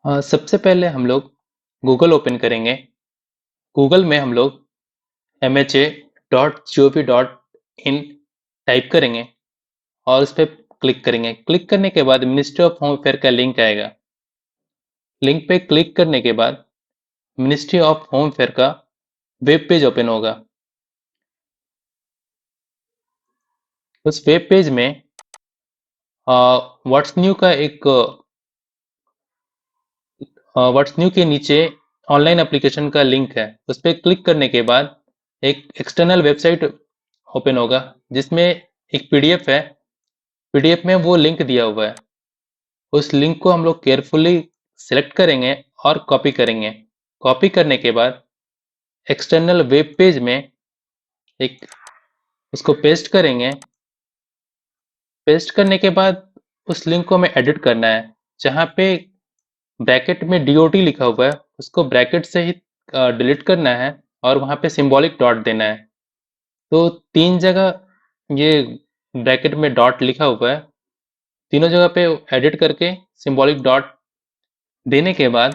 सबसे पहले हम लोग गूगल ओपन करेंगे। गूगल में हम लोग mha.gov.in टाइप करेंगे और उस पे क्लिक करेंगे। क्लिक करने के बाद मिनिस्ट्री ऑफ होम अफेयर का लिंक आएगा। लिंक पे क्लिक करने के बाद मिनिस्ट्री ऑफ होम अफेयर का वेब पेज ओपन होगा। उस वेब पेज में व्हाट्स न्यू का एक व्हाट्स न्यू के नीचे ऑनलाइन एप्लीकेशन का लिंक है। उस पे क्लिक करने के बाद एक एक्सटर्नल वेबसाइट ओपन होगा जिसमें एक पीडीएफ है। पीडीएफ में वो लिंक दिया हुआ है। उस लिंक को हम लोग केयरफुली सिलेक्ट करेंगे और कॉपी करेंगे। कॉपी करने के बाद एक्सटर्नल वेब पेज में एक उसको पेस्ट करेंगे। पेस्ट करने के बाद उस लिंक को हमें एडिट करना है। जहाँ पे ब्रैकेट में डीओटी लिखा हुआ है उसको ब्रैकेट से ही डिलीट करना है और वहाँ पे सिंबॉलिक डॉट देना है। तो 3 जगह ये ब्रैकेट में डॉट लिखा हुआ है। तीनों जगह पे एडिट करके सिंबॉलिक डॉट देने के बाद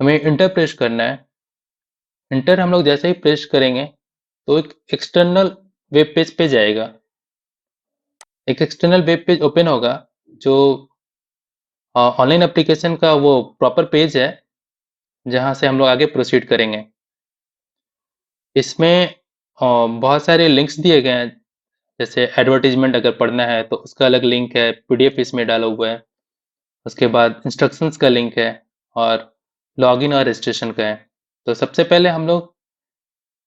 हमें इंटर प्रेस करना है। इंटर हम लोग जैसे ही प्रेस करेंगे तो एक एक्सटर्नल वेब पेज पे जाएगा। एक एक्सटर्नल वेब पेज ओपन होगा जो ऑनलाइन एप्लीकेशन का वो प्रॉपर पेज है जहाँ से हम लोग आगे प्रोसीड करेंगे। इसमें बहुत सारे लिंक्स दिए गए हैं। जैसे एडवर्टाइजमेंट अगर पढ़ना है तो उसका अलग लिंक है, पीडीएफ इसमें डाला हुआ है। उसके बाद इंस्ट्रक्शंस का लिंक है और लॉगिन और रजिस्ट्रेशन का है। तो सबसे पहले हम लोग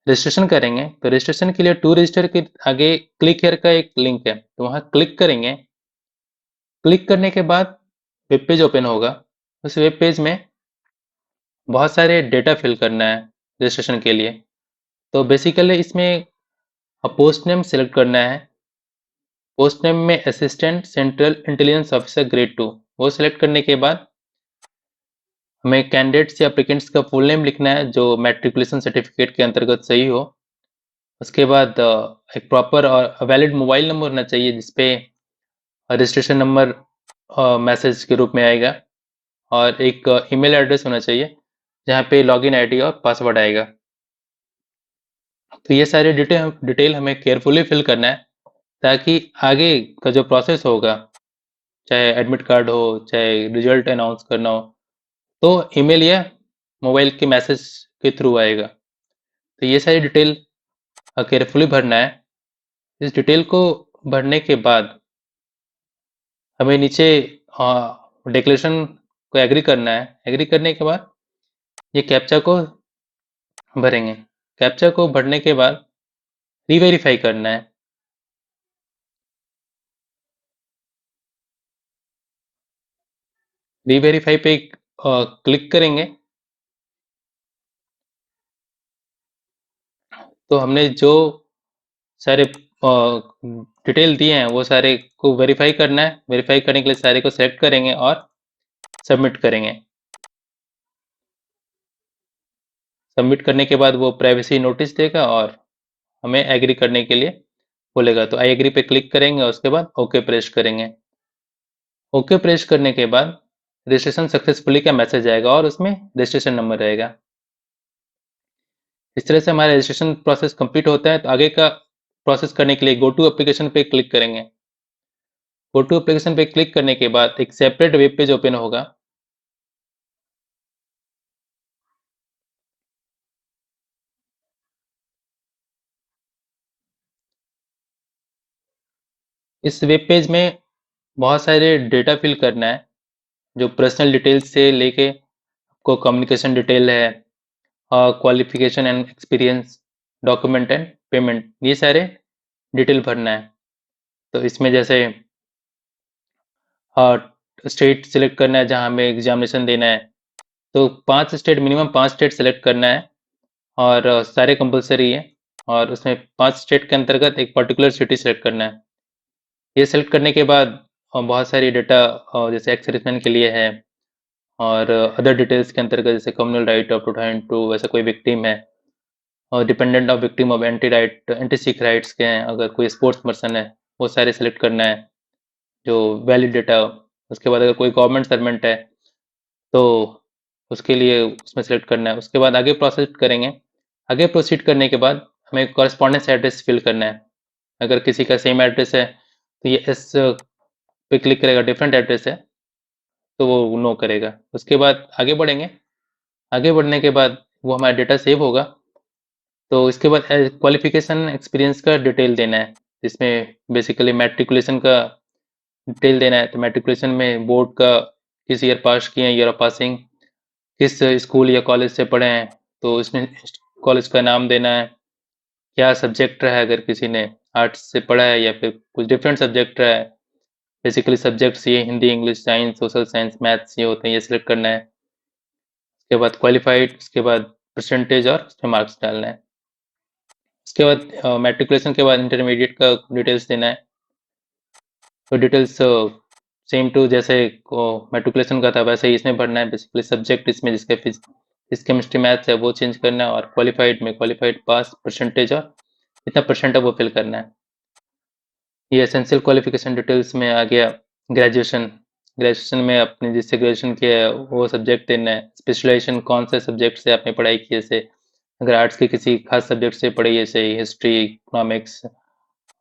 रजिस्ट्रेशन करेंगे। तो रजिस्ट्रेशन के लिए टू रजिस्टर के आगे क्लिक हियर का एक लिंक है, तो वहाँ क्लिक करेंगे। क्लिक करने के बाद वेब पेज ओपन होगा। उस वेब पेज में बहुत सारे डेटा फिल करना है रजिस्ट्रेशन के लिए। तो बेसिकली इसमें पोस्ट नेम सेलेक्ट करना है। पोस्ट नेम में assistant central intelligence officer grade 2 वो सेलेक्ट करने के बाद हमें कैंडिडेट्स या एप्लीकेंट्स का फुल नेम लिखना है जो मैट्रिकुलेशन सर्टिफिकेट के अंतर्गत सही हो। उसके बाद एक प्रॉपर और वैलिड मोबाइल नंबर होना चाहिए जिसपे रजिस्ट्रेशन नंबर मैसेज के रूप में आएगा और एक ईमेल एड्रेस होना चाहिए जहाँ पे लॉगिन आईडी और पासवर्ड आएगा। तो ये सारे डिटेल हमें केयरफुली फिल करना है ताकि आगे का जो प्रोसेस होगा, चाहे एडमिट कार्ड हो, चाहे रिजल्ट अनाउंस करना हो, तो ईमेल या मोबाइल के मैसेज के थ्रू आएगा। तो ये सारी डिटेल केयरफुली भरना है। इस डिटेल को भरने के बाद हमें नीचे डिक्लेरेशन को एग्री करना है। एग्री करने के बाद ये कैप्चा को भरेंगे। कैप्चा को भरने के बाद रीवेरीफाई करना है। रीवेरीफाई पे क्लिक करेंगे तो हमने जो सारे डिटेल दिए हैं वो सारे को वेरीफाई करना है। वेरीफाई करने के लिए सारे को सेलेक्ट करेंगे और सबमिट करेंगे। सबमिट करने के बाद वो प्राइवेसी नोटिस देगा और हमें एग्री करने के लिए बोलेगा। तो आई एग्री पे क्लिक करेंगे और उसके बाद ओके प्रेस करेंगे। ओके प्रेस करने के बाद रजिस्ट्रेशन सक्सेसफुली का मैसेज आएगा और उसमें रजिस्ट्रेशन नंबर रहेगा। इस तरह से हमारा रजिस्ट्रेशन प्रोसेस कंप्लीट होता है। तो आगे का प्रोसेस करने के लिए गो टू एप्लीकेशन पे क्लिक करेंगे। गो टू एप्लीकेशन पे क्लिक करने के बाद एक सेपरेट वेब पेज ओपन होगा। इस वेब पेज में बहुत सारे डेटा फिल करना है जो पर्सनल डिटेल्स से लेके आपको कम्युनिकेशन डिटेल है, qualification and experience, document and payment, ये सारे डिटेल भरना है। तो इसमें जैसे स्टेट सिलेक्ट करना है जहाँ हमें एग्जामिनेशन देना है। तो 5 स्टेट, मिनिमम 5 स्टेट सेलेक्ट करना है और सारे कंपलसरी है। और उसमें 5 स्टेट के अंतर्गत एक पर्टिकुलर सिटी सेलेक्ट करना है। ये सेलेक्ट करने के बाद बहुत सारी डेटा जैसे एक्स सर्विसमैन के लिए है और अदर डिटेल्स के अंतर्गत जैसे कम्युनल राइट ऑफ 2002 वैसा कोई विक्टिम है और dependent of victim of anti Sikh rights के हैं, अगर कोई स्पोर्ट्स पर्सन है वो सारे सेलेक्ट करना है जो वैलिड डेटा। उसके बाद अगर कोई गवर्नमेंट सर्वेंट है तो उसके लिए उसमें सेलेक्ट करना है। उसके बाद आगे प्रोसीड करेंगे। आगे प्रोसीड करने के बाद हमें कॉरेस्पॉन्डेंस एड्रेस फिल करना है। अगर किसी का सेम एड्रेस है तो ये एस पे क्लिक करेगा, डिफरेंट एड्रेस है तो वो नो करेगा। उसके बाद आगे बढ़ेंगे। आगे बढ़ने के बाद वो हमारा डेटा सेव होगा। तो इसके बाद क्वालिफिकेशन एक्सपीरियंस का डिटेल देना है, जिसमें बेसिकली मैट्रिकुलेशन का डिटेल देना है। तो मैट्रिकुलेशन में बोर्ड का किस ईयर पास किए हैं, ईयर ऑफ पासिंग, किस स्कूल या कॉलेज से पढ़े हैं, तो इसमें कॉलेज का नाम देना है, क्या सब्जेक्ट रहा है, अगर किसी ने आर्ट्स से पढ़ा है या फिर कुछ डिफरेंट सब्जेक्ट रहा है। बेसिकली सब्जेक्ट्स ये Hindi, English, science, social science, maths ये होते हैं, ये सिलेक्ट करना है। उसके बाद क्वालिफाइड, उसके बाद परसेंटेज और उसमें मार्क्स डालना है। उसके बाद मैट्रिकुलेशन के बाद इंटरमीडिएट का डिटेल्स देना है। तो डिटेल्स सेम टू जैसे मैट्रिकुलेशन का था वैसे ही इसमें भरना है। बेसिकली सब्जेक्ट इसमें जिसके फिजिक्स, केमिस्ट्री, मैथ्स है वो चेंज करना है, और क्वालिफाइड में क्वालिफाइड पास, परसेंटेज और कितना परसेंट है वो फिल करना है। ये एसेंशियल क्वालिफिकेशन डिटेल्स में आ गया। ग्रेजुएशन, ग्रेजुएशन में आपने जिससे ग्रेजुएशन किया है वो सब्जेक्ट देना है। स्पेशलाइजेशन कौन से सब्जेक्ट से आपने पढ़ाई की है, जैसे अगर आर्ट्स के किसी खास सब्जेक्ट से पढ़ी है, जैसे हिस्ट्री, इकोनॉमिक्स,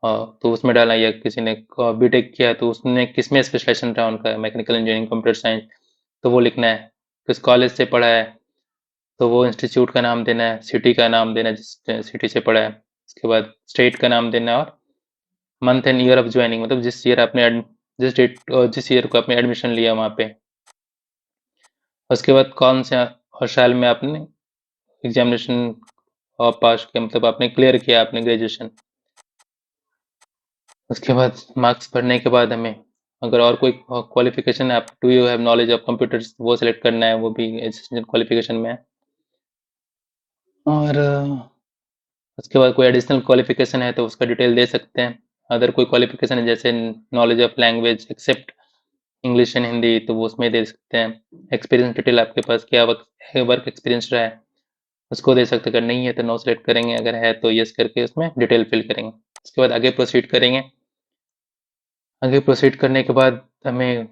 तो उसमें डाला, या किसी ने बीटेक किया है तो उसने किसमें स्पेशलाइजेशन रहा उनका, मैकेनिकल इंजीनियरिंग, कंप्यूटर साइंस, तो वो लिखना है। किस कॉलेज से पढ़ा है तो वो इंस्टीट्यूट का नाम देना है, सिटी का नाम देना है जिस सिटी से पढ़ा है। उसके बाद स्टेट का नाम देना है, और month and year of joining, मतलब जिस ईयर आपने जिस डेट जिस ईयर को आपने एडमिशन लिया वहाँ पे। उसके बाद कौन से और साल में आपने एग्जामिनेशन पास किया, मतलब आपने क्लियर किया आपने ग्रेजुएशन। उसके बाद मार्क्स भरने के बाद हमें अगर और कोई क्वालिफिकेशन है, आप do you have knowledge of computers, वो सिलेक्ट करना है, वो भी एजुकेशन क्वालिफिकेशन में है। और उसके बाद कोई एडिशनल क्वालिफिकेशन है तो उसका डिटेल दे सकते हैं। अदर कोई क्वालिफिकेशन है जैसे knowledge of language except English and Hindi, तो वो उसमें दे सकते हैं। एक्सपीरियंस डिटेल, आपके पास क्या वर्क एक्सपीरियंस रहा है उसको दे सकते हैं। अगर नहीं है तो नो सेलेक्ट करेंगे, अगर है तो यस करके उसमें डिटेल फिल करेंगे। उसके बाद आगे प्रोसीड करेंगे। आगे प्रोसीड करने के बाद हमें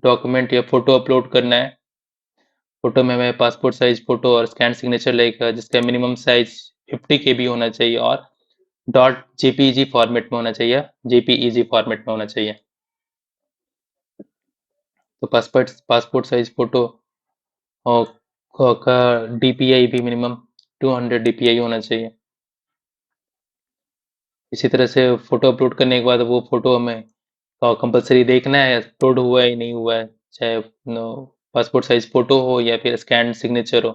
डॉक्यूमेंट या फ़ोटो अपलोड करना है। फ़ोटो में हमें पासपोर्ट साइज़ फ़ोटो और स्कैन सिग्नेचर लगेगा, जिसका मिनिमम साइज़ 50 केबी होना चाहिए और डॉट जेपीईजी फॉर्मेट में होना चाहिए, जेपीईजी फॉर्मेट में होना चाहिए। तो पासपोर्ट साइज़ फ़ोटो और का डीपीआई भी मिनिमम 200 डीपीआई होना चाहिए। इसी तरह से फ़ोटो अपलोड करने के बाद वो फ़ोटो हमें कंपल्सरी देखना है अपलोड हुआ है या नहीं हुआ है, चाहे पासपोर्ट साइज़ फ़ोटो हो या फिर स्कैन सिग्नेचर हो।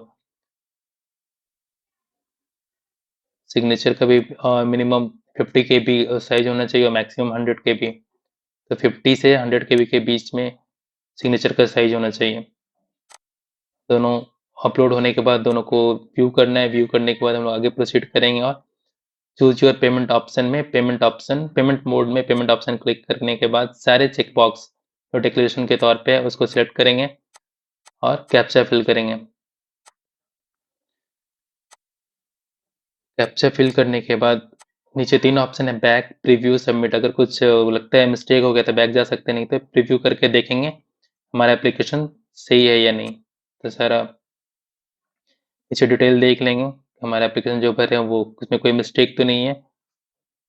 सिग्नेचर का भी मिनिमम 50 केबी साइज होना चाहिए और मैक्सिमम 100 केबी। तो 50 से 100 केबी के बीच में सिग्नेचर का साइज होना चाहिए। दोनों अपलोड होने के बाद दोनों को व्यू करना है। व्यू करने के बाद हम लोग आगे प्रोसीड करेंगे और चूज योर पेमेंट ऑप्शन में पेमेंट मोड में पेमेंट ऑप्शन क्लिक करने के बाद सारे चेक बॉक्स तो डिक्लेरेशन के तौर पे उसको सिलेक्ट करेंगे और कैप्चा फिल करेंगे। कैप्चा फिल करने के बाद नीचे 3 ऑप्शन है, बैक, प्रीव्यू, सबमिट। अगर कुछ लगता है मिस्टेक हो गया तो बैक जा सकते हैं, नहीं तो प्रीव्यू करके देखेंगे हमारा एप्लीकेशन सही है या नहीं। तो सारा नीचे डिटेल देख लेंगे, हमारा एप्लीकेशन जो भर रहे हैं वो उसमें कोई मिस्टेक तो नहीं है।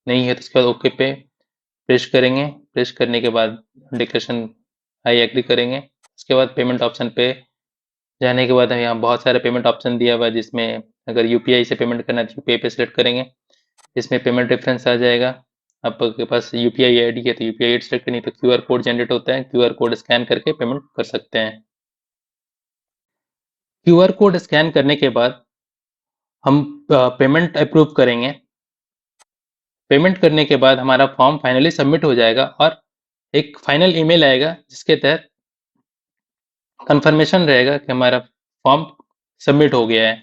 नहीं है तो उसके बाद ओके पे प्रेस करेंगे। प्रेस करने के बाद डिक्लेरेशन आई एग्री करेंगे। उसके बाद पेमेंट ऑप्शन पे जाने के बाद यहाँ बहुत सारे पेमेंट ऑप्शन दिया हुआ है, जिसमें अगर यूपीआई से पेमेंट करना है तो यूपीआई पे सिलेक्ट करेंगे। इसमें पेमेंट रेफरेंस आ जाएगा। आपके पास यूपीआई आईडी है तो यूपीआई आईडी सेलेक्ट करनी, तो क्यूआर कोड जनरेट होता है, क्यूआर कोड स्कैन करके पेमेंट कर सकते हैं। क्यूआर कोड स्कैन करने के बाद हम पेमेंट अप्रूव करेंगे। पेमेंट करने के बाद हमारा फॉर्म फाइनली सबमिट हो जाएगा और एक फाइनल ईमेल आएगा जिसके तहत कंफर्मेशन रहेगा कि हमारा फॉर्म सबमिट हो गया है।